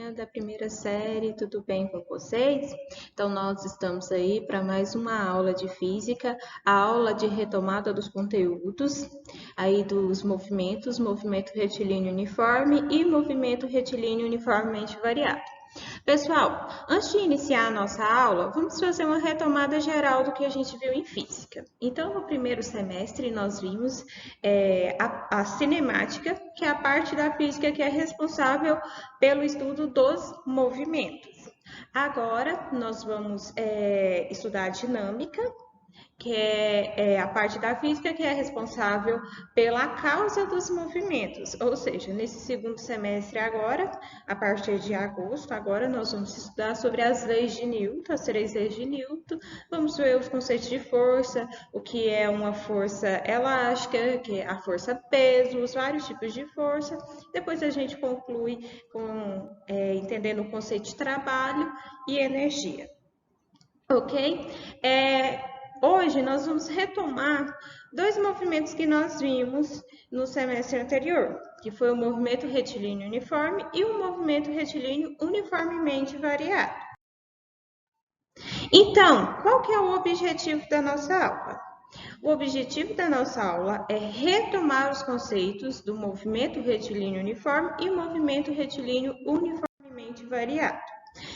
turminha da primeira série, tudo bem com vocês? Então, nós estamos aí para mais uma aula de física, a aula de retomada dos conteúdos, aí dos movimentos, movimento retilíneo uniforme e movimento retilíneo uniformemente variado. Pessoal, antes de iniciar a nossa aula, vamos fazer uma retomada geral do que a gente viu em física. Então, no primeiro semestre, nós vimos a cinemática, que é a parte da física que é responsável pelo estudo dos movimentos. Agora, nós vamos estudar a dinâmica, que é a parte da física que é responsável pela causa dos movimentos. Ou seja, nesse segundo semestre agora, a partir de agosto, agora nós vamos estudar sobre as leis de Newton, as 3 leis de Newton, vamos ver os conceitos de força, o que é uma força elástica, que é a força peso, os vários tipos de força. Depois a gente conclui entendendo o conceito de trabalho e energia. Ok? Hoje nós vamos retomar dois movimentos que nós vimos no semestre anterior, que foi o movimento retilíneo uniforme e o movimento retilíneo uniformemente variado. Então, qual que é o objetivo da nossa aula? O objetivo da nossa aula é retomar os conceitos do movimento retilíneo uniforme e o movimento retilíneo uniformemente variado.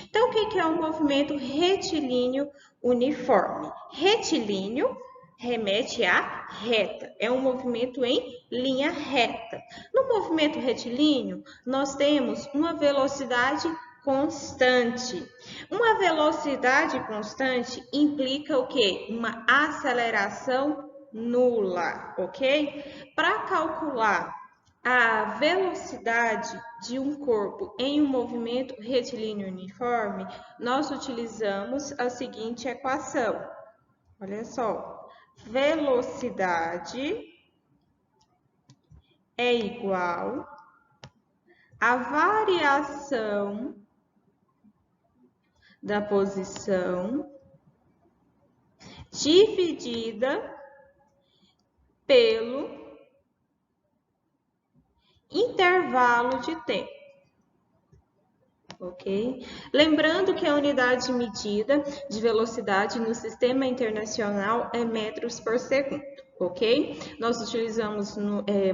Então, o que é um movimento retilíneo uniforme? Retilíneo remete à reta, é um movimento em linha reta. No movimento retilíneo, nós temos uma velocidade constante. Uma velocidade constante implica o quê? Uma aceleração nula, ok? Para calcular a velocidade de um corpo em um movimento retilíneo uniforme, nós utilizamos a seguinte equação. Olha só, velocidade é igual à variação da posição dividida pelo intervalo de tempo, ok? Lembrando que a unidade de medida de velocidade no sistema internacional é metros por segundo, ok? Nós utilizamos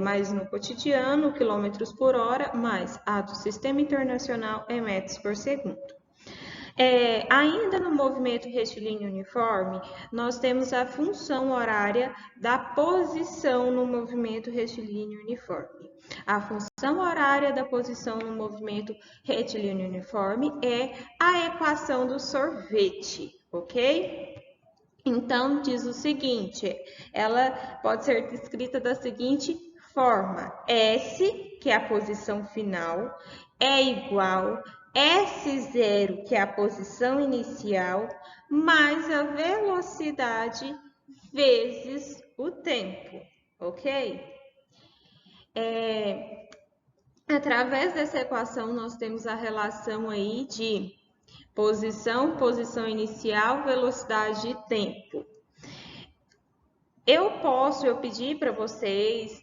mais no cotidiano, quilômetros por hora, mas a do sistema internacional é metros por segundo. Ainda no movimento retilíneo uniforme, nós temos a função horária da posição no movimento retilíneo uniforme. A função horária da posição no movimento retilíneo uniforme é a equação do sorvete, ok? Então, diz o seguinte, ela pode ser escrita da seguinte forma: S, que é a posição final, é igual S0, que é a posição inicial, mais a velocidade vezes o tempo, ok? Através dessa equação, nós temos a relação aí de posição, posição inicial, velocidade e tempo. Eu pedi para vocês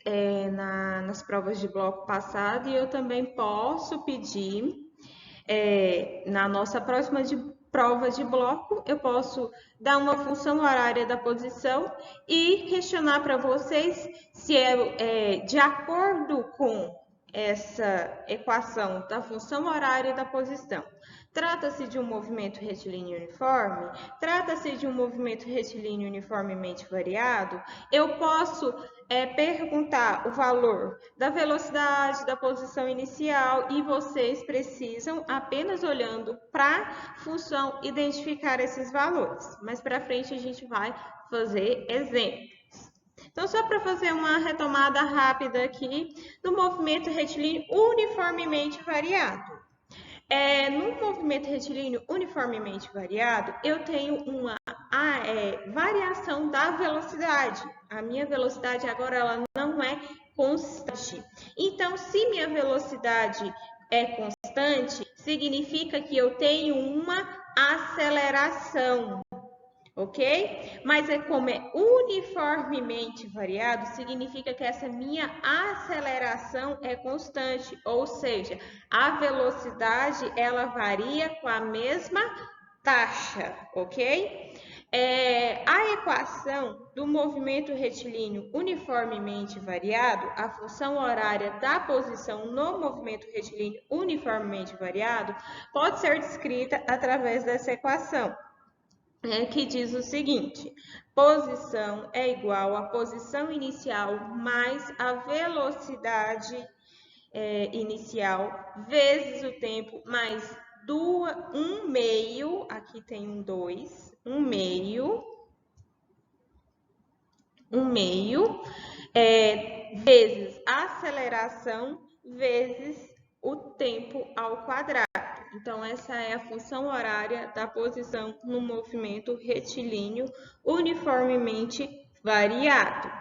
nas provas de bloco passado e eu também posso pedir na nossa próxima prova de bloco, eu posso dar uma função horária da posição e questionar para vocês se de acordo com essa equação da função horária da posição. Trata-se de um movimento retilíneo uniforme? Trata-se de um movimento retilíneo uniformemente variado? Eu posso perguntar o valor da velocidade, da posição inicial e vocês precisam, apenas olhando para a função, identificar esses valores. Mais para frente a gente vai fazer exemplos. Então, só para fazer uma retomada rápida aqui do movimento retilíneo uniformemente variado. No movimento retilíneo uniformemente variado, eu tenho uma variação da velocidade. A minha velocidade agora ela não é constante. Então, se minha velocidade é constante, significa que eu tenho uma aceleração, ok? Mas como é uniformemente variado, significa que essa minha aceleração é constante, ou seja, a velocidade ela varia com a mesma taxa, ok? A equação do movimento retilíneo uniformemente variado, a função horária da posição no movimento retilíneo uniformemente variado, pode ser descrita através dessa equação, que diz o seguinte: posição é igual à posição inicial mais a velocidade inicial vezes o tempo mais 1 meio, aqui tem um 2, 1 meio, vezes a aceleração vezes o tempo ao quadrado. Então, essa é a função horária da posição no movimento retilíneo uniformemente variado.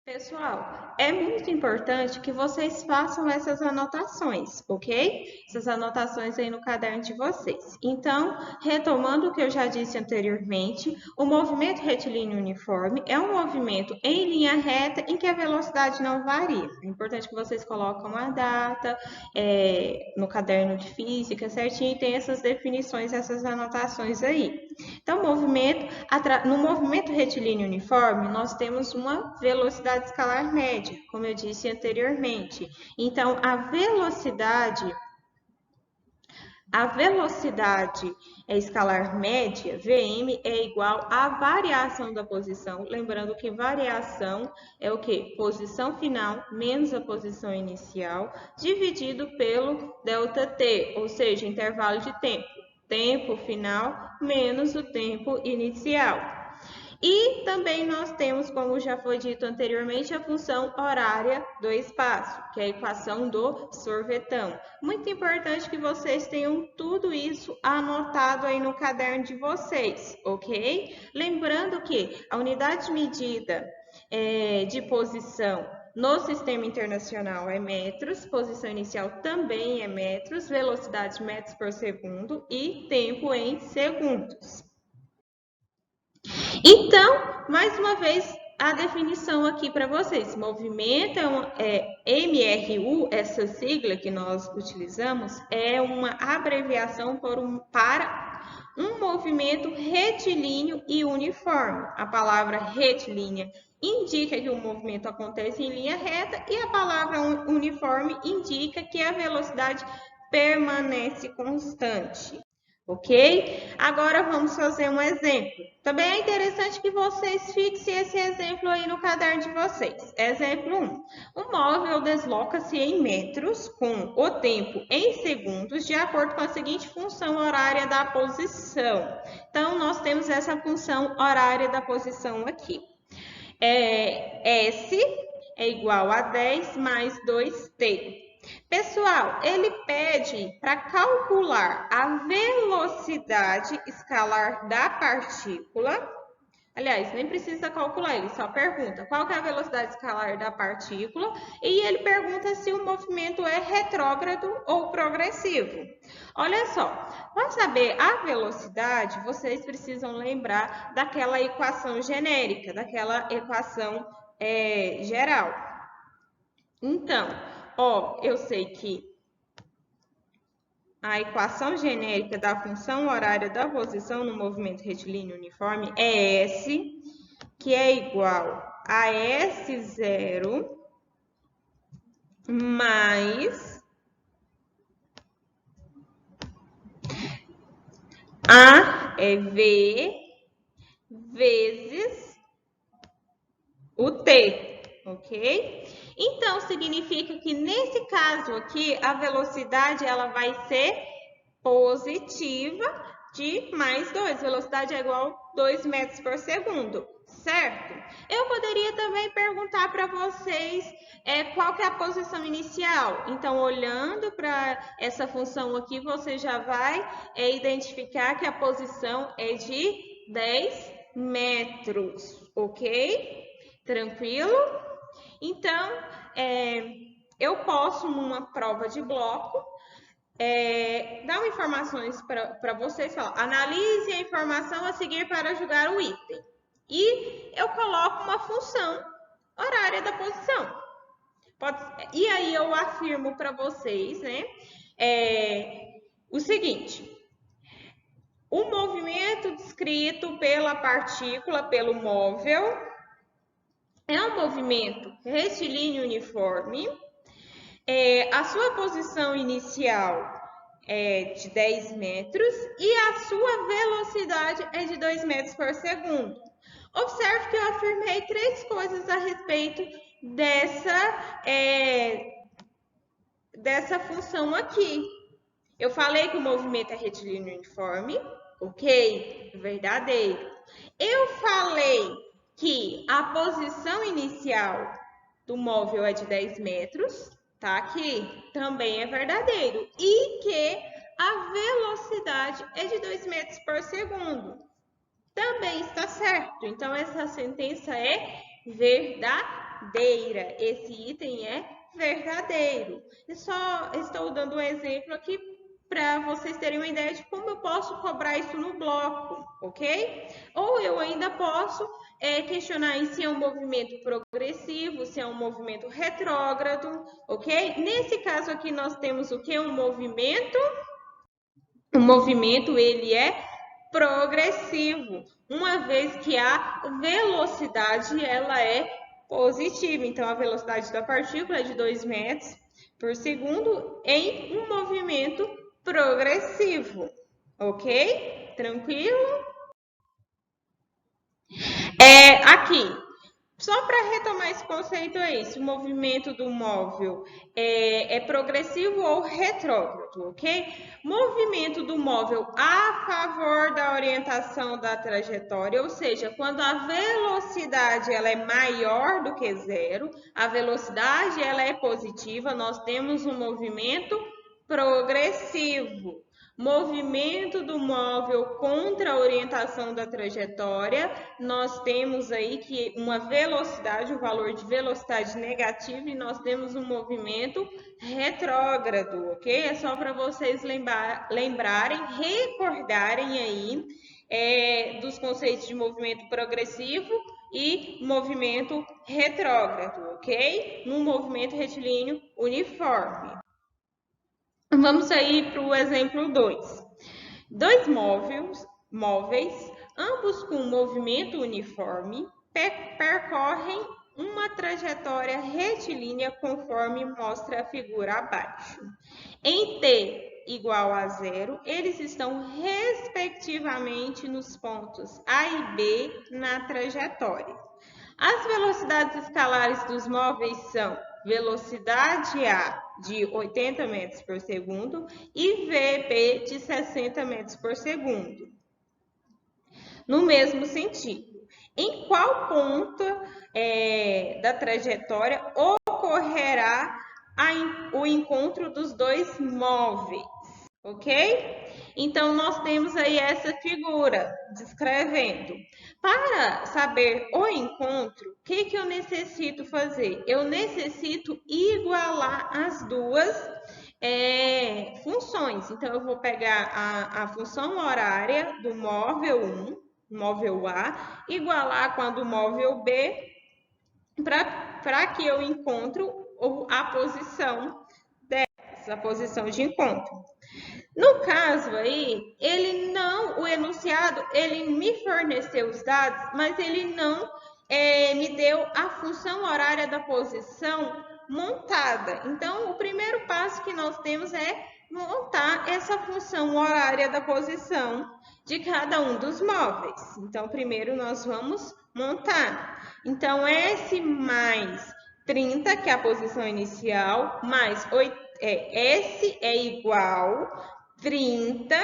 Pessoal, é muito importante que vocês façam essas anotações, ok? Essas anotações aí no caderno de vocês. Então, retomando o que eu já disse anteriormente, o movimento retilíneo uniforme é um movimento em linha reta em que a velocidade não varia. É importante que vocês colocam a data no caderno de física certinho e tem essas definições, essas anotações aí. Então, no movimento retilíneo uniforme, nós temos uma velocidade escalar média, como eu disse anteriormente. Então, a velocidade escalar média, Vm, é igual à variação da posição. Lembrando que variação é o quê? Posição final menos a posição inicial, dividido pelo ΔT, ou seja, intervalo de tempo. Tempo final menos o tempo inicial. E também nós temos, como já foi dito anteriormente, a função horária do espaço, que é a equação do sorvetão. Muito importante que vocês tenham tudo isso anotado aí no caderno de vocês, ok? Lembrando que a unidade de medida de posição no sistema internacional é metros, posição inicial também é metros, velocidade metros por segundo e tempo em segundos. Então, mais uma vez, a definição aqui para vocês. Movimento MRU, essa sigla que nós utilizamos, é uma abreviação para um movimento retilíneo e uniforme. A palavra retilínea indica que o movimento acontece em linha reta e a palavra uniforme indica que a velocidade permanece constante. Ok? Agora vamos fazer um exemplo. Também é interessante que vocês fixem esse exemplo aí no caderno de vocês. Exemplo 1. Um móvel desloca-se em metros com o tempo em segundos de acordo com a seguinte função horária da posição. Então, nós temos essa função horária da posição aqui. S é igual a 10 mais 2t. Pessoal, ele pede para calcular a velocidade escalar da partícula. Aliás, nem precisa calcular, ele só pergunta qual que é a velocidade escalar da partícula e ele pergunta se o movimento é retrógrado ou progressivo. Olha só, para saber a velocidade, vocês precisam lembrar daquela equação genérica, daquela equação geral. Então, eu sei que a equação genérica da função horária da posição no movimento retilíneo uniforme é S, que é igual a S0 mais a V vezes o T, ok? Então, significa que nesse caso aqui, a velocidade ela vai ser positiva de mais 2. Velocidade é igual a 2 metros por segundo, certo? Eu poderia também perguntar para vocês qual que é a posição inicial. Então, olhando para essa função aqui, você já vai identificar que a posição é de 10 metros, ok? Tranquilo? Então, eu posso, numa prova de bloco, dá informações para vocês, fala, analise a informação a seguir para julgar o item. E eu coloco uma função horária da posição. E aí eu afirmo para vocês, né, o seguinte: o movimento descrito pela partícula, pelo móvel, é um movimento retilíneo uniforme. A sua posição inicial é de 10 metros e a sua velocidade é de 2 metros por segundo. Observe que eu afirmei 3 coisas a respeito dessa função aqui. Eu falei que o movimento é retilíneo uniforme, ok? Verdadeiro. Eu falei que a posição inicial do móvel é de 10 metros, tá aqui? Também é verdadeiro. E que a velocidade é de 2 metros por segundo. Também está certo. Então, essa sentença é verdadeira. Esse item é verdadeiro. Eu só estou dando um exemplo aqui para vocês terem uma ideia de como eu posso cobrar isso no bloco, ok? Ou eu ainda posso questionar se é um movimento progressivo, se é um movimento retrógrado, ok? Nesse caso aqui nós temos o que? Um movimento. O movimento ele é progressivo, uma vez que a velocidade ela é positiva. Então, a velocidade da partícula é de 2 metros por segundo em um movimento progressivo, ok? Tranquilo? Aqui, só para retomar esse conceito aí, se o movimento do móvel é progressivo ou retrógrado, ok? Movimento do móvel a favor da orientação da trajetória, ou seja, quando a velocidade ela é maior do que zero, a velocidade ela é positiva, nós temos um movimento progressivo. Movimento do móvel contra a orientação da trajetória, nós temos aí que uma velocidade, um valor de velocidade negativo, e nós temos um movimento retrógrado, ok? É só para vocês lembrarem, recordarem aí dos conceitos de movimento progressivo e movimento retrógrado, ok? No movimento retilíneo uniforme. Vamos aí para o exemplo 2. Dois móveis, ambos com movimento uniforme, percorrem uma trajetória retilínea conforme mostra a figura abaixo. Em t igual a 0, eles estão respectivamente nos pontos A e B na trajetória. As velocidades escalares dos móveis são velocidade A de 80 metros por segundo e VB de 60 metros por segundo. No mesmo sentido, em qual ponto da trajetória ocorrerá o encontro dos dois móveis? Ok? Então, nós temos aí essa figura descrevendo. Para saber o encontro, o que eu necessito fazer? Eu necessito igualar as duas funções. Então, eu vou pegar a função horária do móvel 1, móvel A, igualar com a do móvel B, para que eu encontre a posição dessa, a posição de encontro. No caso aí, o enunciado, ele me forneceu os dados, mas ele não me deu a função horária da posição montada. Então, o primeiro passo que nós temos é montar essa função horária da posição de cada um dos móveis. Então, primeiro nós vamos montar. Então, S mais 30, que é a posição inicial, mais 8, S é igual 30,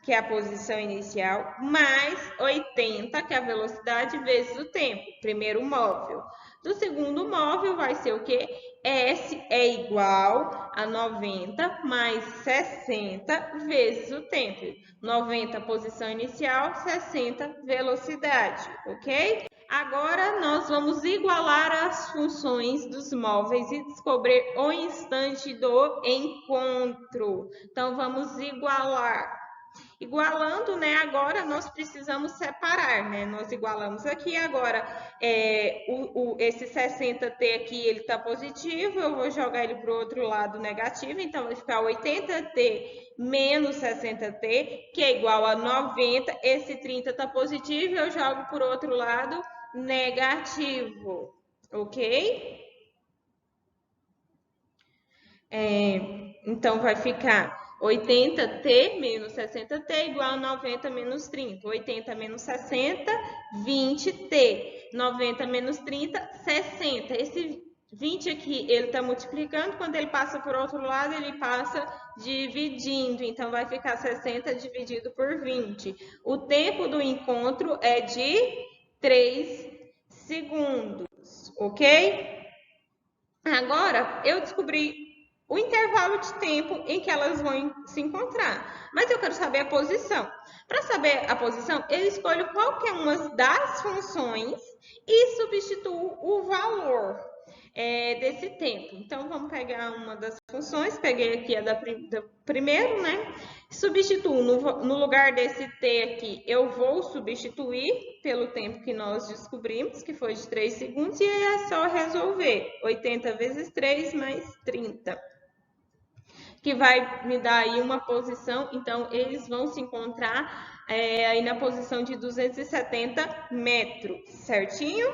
que é a posição inicial, mais 80, que é a velocidade, vezes o tempo, primeiro móvel. Do segundo móvel vai ser o quê? S é igual a 90 mais 60 vezes o tempo. 90, posição inicial, 60, velocidade, ok? Agora nós vamos igualar as funções dos móveis e descobrir o instante do encontro. Então, vamos igualar. Igualando, né? Agora nós precisamos separar, né? Nós igualamos aqui, agora esse 60t aqui, ele está positivo, eu vou jogar ele para o outro lado negativo, então vai ficar 80t menos 60t, que é igual a 90, esse 30 está positivo, eu jogo para o outro lado negativo, ok? Então, vai ficar 80t menos 60t igual a 90 menos 30. 80 menos 60, 20t. 90 menos 30, 60. Esse 20 aqui, ele está multiplicando. Quando ele passa por outro lado, ele passa dividindo. Então, vai ficar 60 dividido por 20. O tempo do encontro é de 3 segundos, ok? Agora, eu descobri o intervalo de tempo em que elas vão se encontrar. Mas eu quero saber a posição. Para saber a posição, eu escolho qualquer uma das funções e substituo o valor desse tempo. Então, vamos pegar uma das funções. Peguei aqui a do primeiro, né? Substituo. No lugar desse t aqui, eu vou substituir pelo tempo que nós descobrimos, que foi de 3 segundos, e aí é só resolver. 80 vezes 3 mais 30. Que vai me dar aí uma posição, então eles vão se encontrar aí na posição de 270 metros, certinho?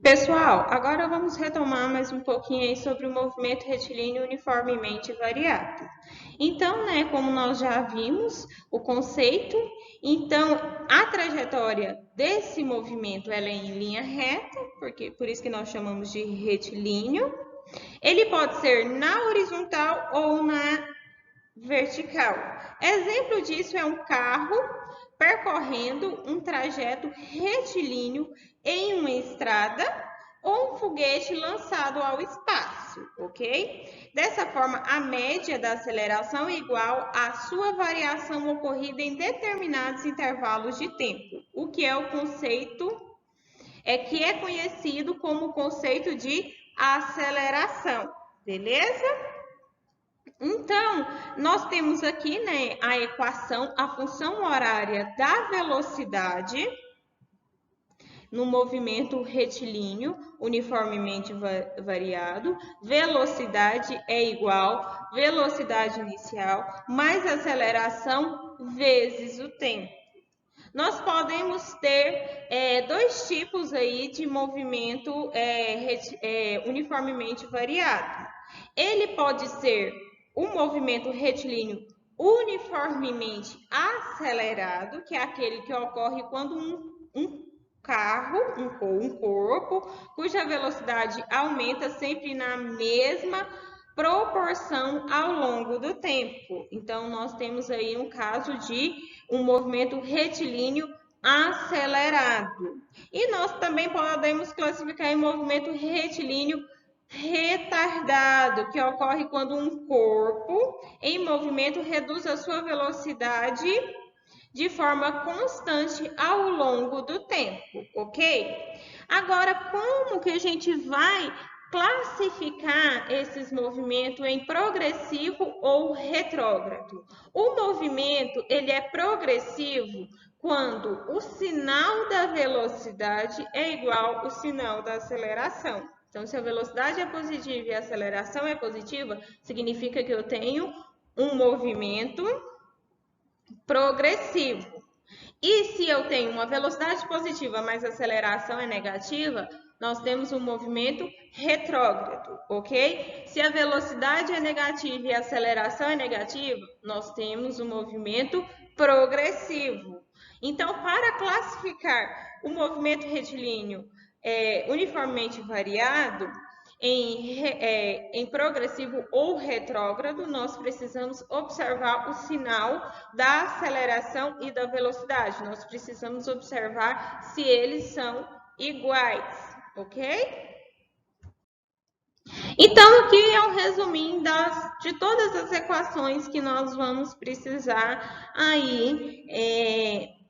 Pessoal, agora vamos retomar mais um pouquinho aí sobre o movimento retilíneo uniformemente variado. Então, né, como nós já vimos o conceito, então a trajetória desse movimento ela é em linha reta, por isso que nós chamamos de retilíneo. Ele pode ser na horizontal ou na vertical. Exemplo disso é um carro percorrendo um trajeto retilíneo em uma estrada ou um foguete lançado ao espaço, ok? Dessa forma, a média da aceleração é igual à sua variação ocorrida em determinados intervalos de tempo, o que é o conceito que é conhecido como o conceito de aceleração, beleza? Então, nós temos aqui, né, a equação, a função horária da velocidade no movimento retilíneo uniformemente variado. Velocidade é igual velocidade inicial mais aceleração vezes o tempo. Nós podemos ter dois tipos aí de movimento uniformemente variado. Ele pode ser um movimento retilíneo uniformemente acelerado, que é aquele que ocorre quando um carro, um corpo, cuja velocidade aumenta sempre na mesma proporção ao longo do tempo. Então, nós temos aí um caso de um movimento retilíneo acelerado. E nós também podemos classificar em movimento retilíneo retardado, que ocorre quando um corpo em movimento reduz a sua velocidade de forma constante ao longo do tempo, ok? Agora, como que a gente vai classificar esses movimentos em progressivo ou retrógrado? O movimento, ele é progressivo quando o sinal da velocidade é igual ao sinal da aceleração. Então, se a velocidade é positiva e a aceleração é positiva, significa que eu tenho um movimento progressivo. E se eu tenho uma velocidade positiva, mas a aceleração é negativa, nós temos um movimento retrógrado, ok? Se a velocidade é negativa e a aceleração é negativa, nós temos um movimento progressivo. Então, para classificar o movimento retilíneo uniformemente variado, em progressivo ou retrógrado, nós precisamos observar o sinal da aceleração e da velocidade. Nós precisamos observar se eles são iguais, ok? Então, aqui é um resuminho de todas as equações que nós vamos precisar aí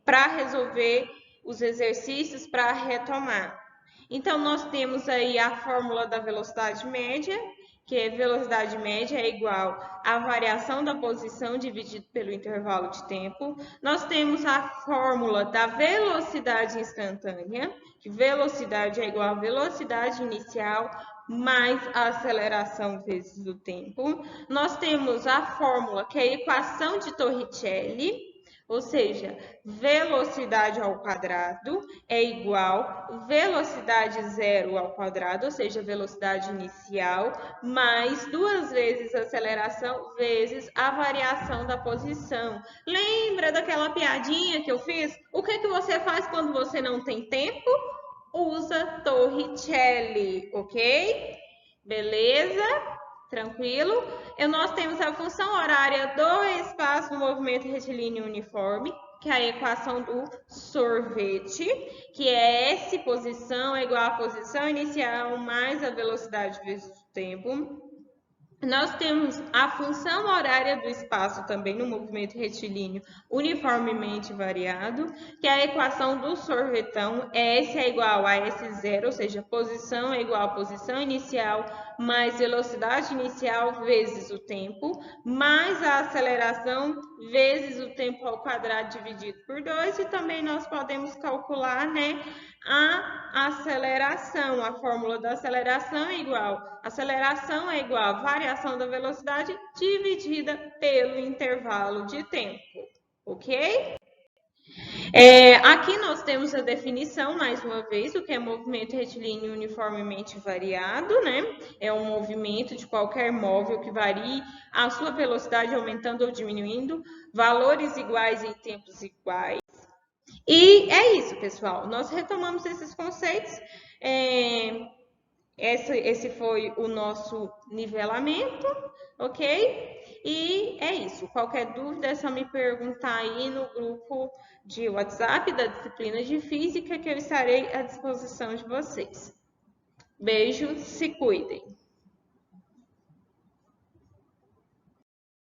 para resolver os exercícios para retomar. Então, nós temos aí a fórmula da velocidade média, que é velocidade média é igual à variação da posição dividido pelo intervalo de tempo. Nós temos a fórmula da velocidade instantânea, que velocidade é igual à velocidade inicial mais a aceleração vezes o tempo. Nós temos a fórmula, que é a equação de Torricelli, ou seja, velocidade ao quadrado é igual velocidade zero ao quadrado, ou seja, velocidade inicial, mais 2 vezes a aceleração vezes a variação da posição. Lembra daquela piadinha que eu fiz? O que você faz quando você não tem tempo? Usa Torricelli, ok? Beleza? Tranquilo? Nós temos a função horária do espaço do movimento retilíneo uniforme, que é a equação do sorvete, que é S posição é igual à posição inicial mais a velocidade vezes o tempo. Nós temos a função horária do espaço também no movimento retilíneo uniformemente variado, que é a equação do sorvetão. S é igual a S0, ou seja, posição é igual a posição inicial mais velocidade inicial vezes o tempo, mais a aceleração vezes o tempo ao quadrado dividido por 2. E também nós podemos calcular, né, a aceleração. A fórmula da aceleração é igual a variação da velocidade dividida pelo intervalo de tempo, ok? Aqui nós temos a definição, mais uma vez, do que é movimento retilíneo uniformemente variado, né? É um movimento de qualquer móvel que varie a sua velocidade aumentando ou diminuindo, valores iguais em tempos iguais. E é isso, pessoal. Nós retomamos esses conceitos. Esse foi o nosso nivelamento, ok? E é isso. Qualquer dúvida é só me perguntar aí no grupo de WhatsApp da disciplina de Física, que eu estarei à disposição de vocês. Beijo, se cuidem.